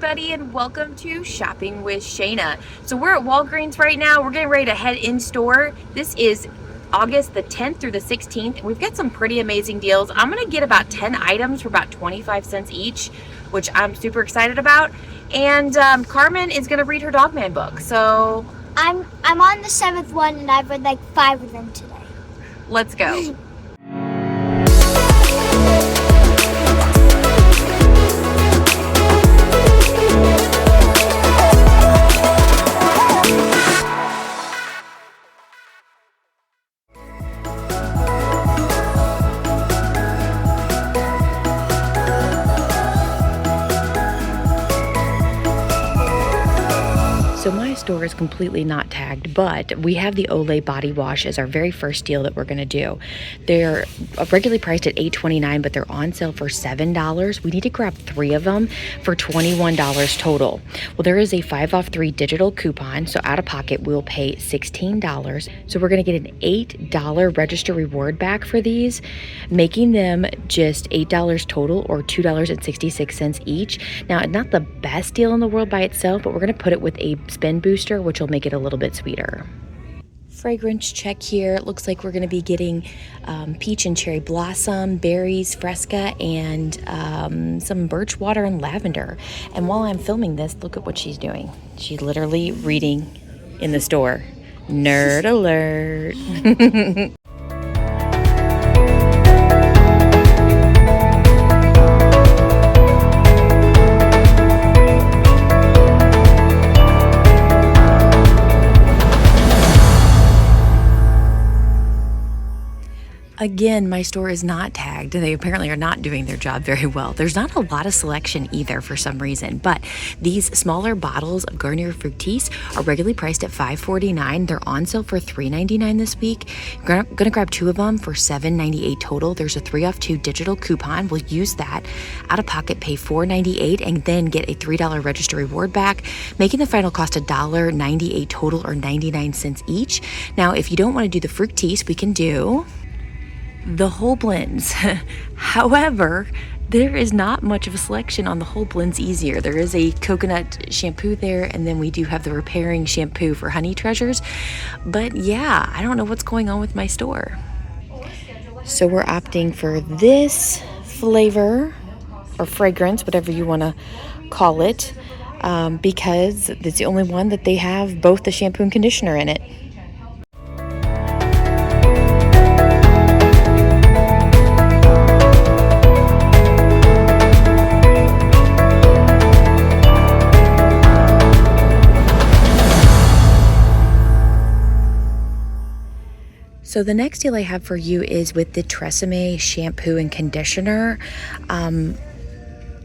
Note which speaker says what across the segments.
Speaker 1: everybody, and welcome to Shopping with Shana. So we're at Walgreens right now. We're getting ready to head in store. This is August the 10th through the 16th, and we've got some pretty amazing deals. I'm gonna get about 10 items for about 25 cents each, which I'm super excited about. And Carmen is gonna read her Dogman book. So
Speaker 2: I'm on the 7th one, and I've read like 5 of them today.
Speaker 1: Let's go. So my store is completely not tagged, but we have the Olay body wash as our very first deal that we're going to do. They're regularly priced at $8.29, but they're on sale for $7. We need to grab 3 of them for $21 total. Well, there is a 5 off 3 digital coupon, so out of pocket we'll pay $16. So we're going to get an $8 register reward back for these, making them just $8 total, or $2.66 each. Now, not the best deal in the world by itself, but we're going to put it with a spin booster, which will make it a little bit sweeter. Fragrance check here. It looks like we're going to be getting peach and cherry blossom, berries, fresca, and some birch water and lavender. And while I'm filming this, look at what she's doing. She's literally reading in the store. Nerd alert. Again, my store is not tagged. They apparently are not doing their job very well. There's not a lot of selection either for some reason, but these smaller bottles of Garnier Fis are regularly priced at $5.49. They're on sale for $3.99 this week. I'm gonna grab 2 of them for $7.98 total. There's a 3 off 2 digital coupon. We'll use that. Out of pocket, pay $4.98 and then get a $3 register reward back, making the final cost $1.98 total, or 99 cents each. Now, if you don't want to do the fructis, we can do the whole blends. However, there is not much of a selection on the whole blends easier. There is a coconut shampoo there, and then we do have the repairing shampoo for honey treasures. But yeah, I don't know what's going on with my store. So we're opting for this flavor or fragrance, whatever you want to call it, because it's the only one that they have both the shampoo and conditioner in it. So the next deal I have for you is with the TRESemme shampoo and conditioner.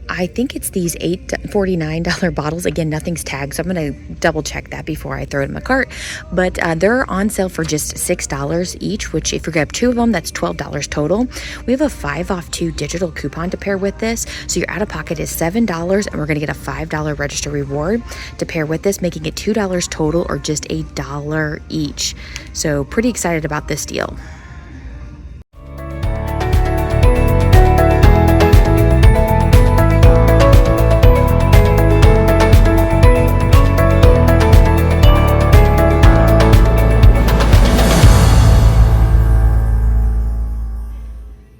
Speaker 1: I think it's these $8.49 bottles. Again, nothing's tagged, so I'm going to double check that before I throw it in my cart. But they're on sale for just $6 each, which if you grab 2 of them, that's $12 total. We have a 5 off 2 digital coupon to pair with this. So your out of pocket is $7, and we're going to get a $5 register reward to pair with this, making it $2 total, or just $1 each. So pretty excited about this deal.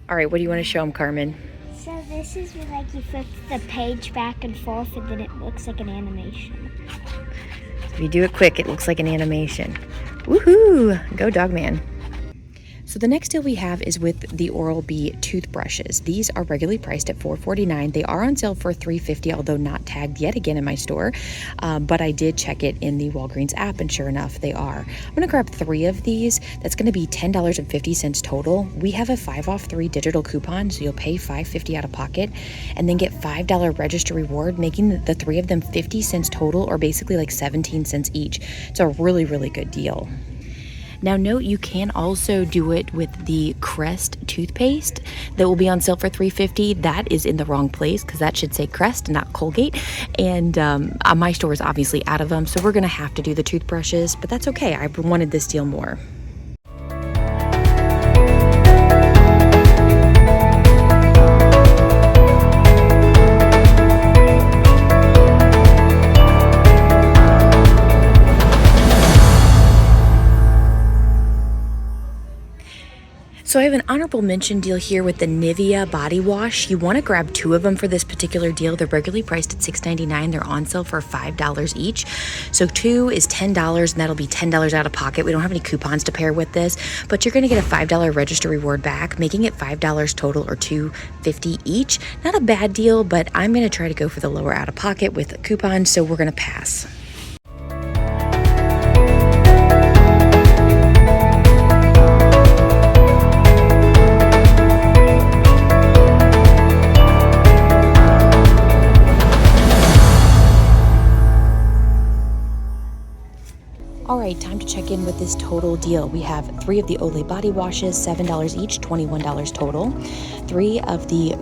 Speaker 1: All right, what do you want to show them, Carmen?
Speaker 2: So this is where, like, you flip the page back and forth, and then it looks like an animation.
Speaker 1: If you do it quick, it looks like an animation. Woohoo! Go Dogman. So the next deal we have is with the Oral-B toothbrushes. These are regularly priced at $4.49. They are on sale for $3.50, although not tagged yet again in my store. But I did check it in the Walgreens app, and sure enough, they are. I'm gonna grab 3 of these. That's gonna be $10.50 total. We have a 5 off 3 digital coupon, so you'll pay $5.50 out of pocket and then get $5 register reward, making the 3 of them 50 cents total, or basically like 17 cents each. It's a really, really good deal. Now note, you can also do it with the Crest toothpaste that will be on sale for $3.50. That is in the wrong place because that should say Crest, not Colgate. And my store is obviously out of them, so we're gonna have to do the toothbrushes, but that's okay. I wanted this deal more. So I have an honorable mention deal here with the Nivea body wash. You want to grab 2 of them for this particular deal. They're regularly priced at $6.99. They're on sale for $5 each. So 2 is $10, and that'll be $10 out of pocket. We don't have any coupons to pair with this, but you're going to get a $5 register reward back, making it $5 total or $2.50 each. Not a bad deal, but I'm going to try to go for the lower out of pocket with a coupon, so we're going to pass. All right, time to check in with this total deal. We have 3 of the Olay body washes, $7 each, $21 total. 3 of the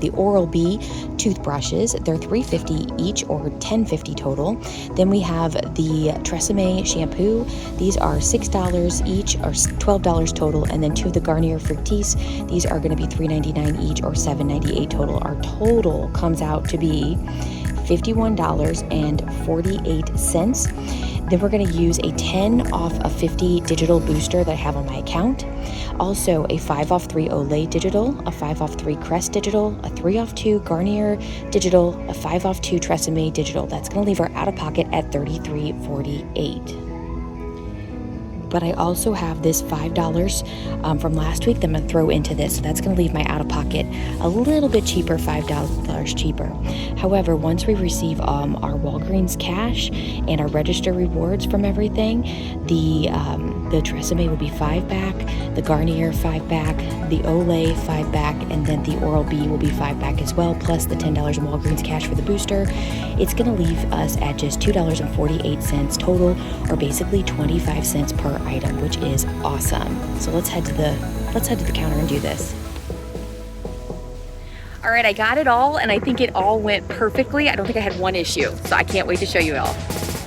Speaker 1: the Oral-B toothbrushes. They're $3.50 each or $10.50 total. Then we have the TRESemme shampoo. These are $6 each or $12 total. And then 2 of the Garnier Fis. These are going to be $3.99 each or $7.98 total. Our total comes out to be $51.48. Then we're going to use a 10 off of 50 digital booster that I have on my account. Also a 5 off 3 Olay digital, a 5 off 3 Crest digital, a 3 off 2 Garnier digital, a 5 off 2 TRESemme digital. That's going to leave our out of pocket at $33.48. But I also have this $5 from last week that I'm going to throw into this. So that's going to leave my out-of-pocket a little bit cheaper, $5 cheaper. However, once we receive our Walgreens cash and our register rewards from everything, the TRESemme will be 5 back, the Garnier 5 back, the Olay 5 back, and then the Oral-B will be 5 back as well, plus the $10 in Walgreens cash for the booster. It's going to leave us at just $2.48 total, or basically 25 cents per item, which is awesome. So let's head to the counter and do this. All right, I got it all, and I think it all went perfectly. I don't think I had one issue, so I can't wait to show you all.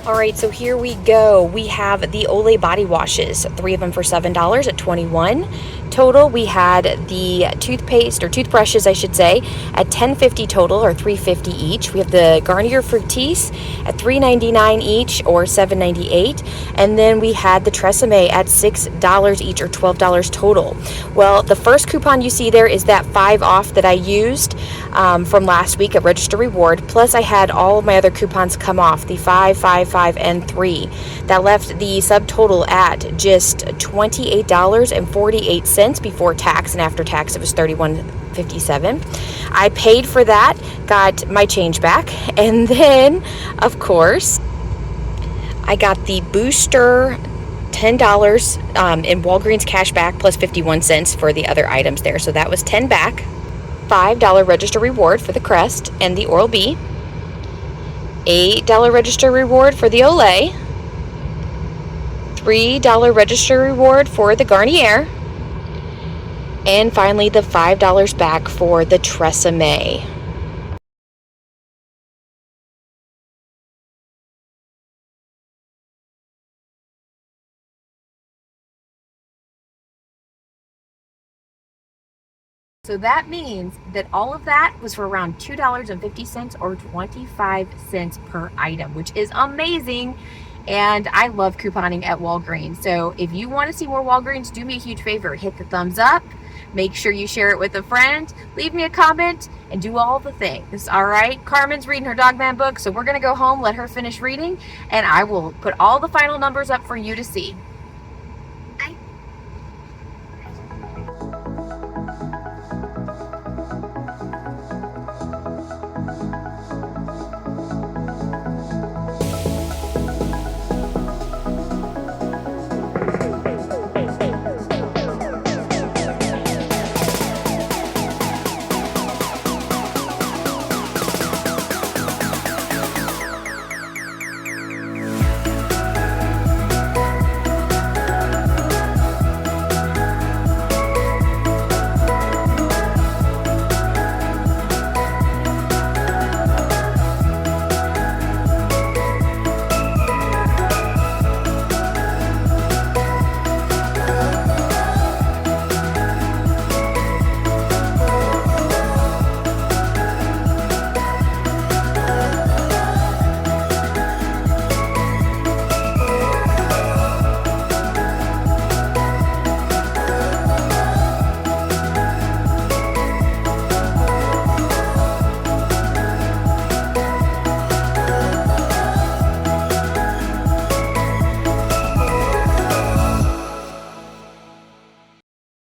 Speaker 1: All right, so here we go. We have the Olay body washes, 3 of them for $7 at $21. Total, we had the toothpaste, or toothbrushes, I should say, at $10.50 total, or $3.50 each. We have the Garnier Fis at $3.99 each, or $7.98. And then we had the TRESemme at $6 each, or $12 total. Well, the first coupon you see there is that 5 off that I used from last week at Register Reward. Plus, I had all of my other coupons come off, the 5, 5, 5, and 3. That left the subtotal at just $28.48 before tax, and after tax it was $31.57. I paid for that, got my change back, and then of course I got the booster $10 in Walgreens cash back plus 51 cents for the other items there. So that was 10 back, $5 register reward for the Crest and the Oral-B, $8 register reward for the Olay, $3 register reward for the Garnier, and finally the $5 back for the TRESemme. So that means that all of that was for around $2.50 or 25 cents per item, which is amazing. And I love couponing at Walgreens. So if you want to see more Walgreens, do me a huge favor. Hit the thumbs up. Make sure you share it with a friend. Leave me a comment and do all the things. All right. Carmen's reading her Dogman book. So we're going to go home, let her finish reading, and I will put all the final numbers up for you to see.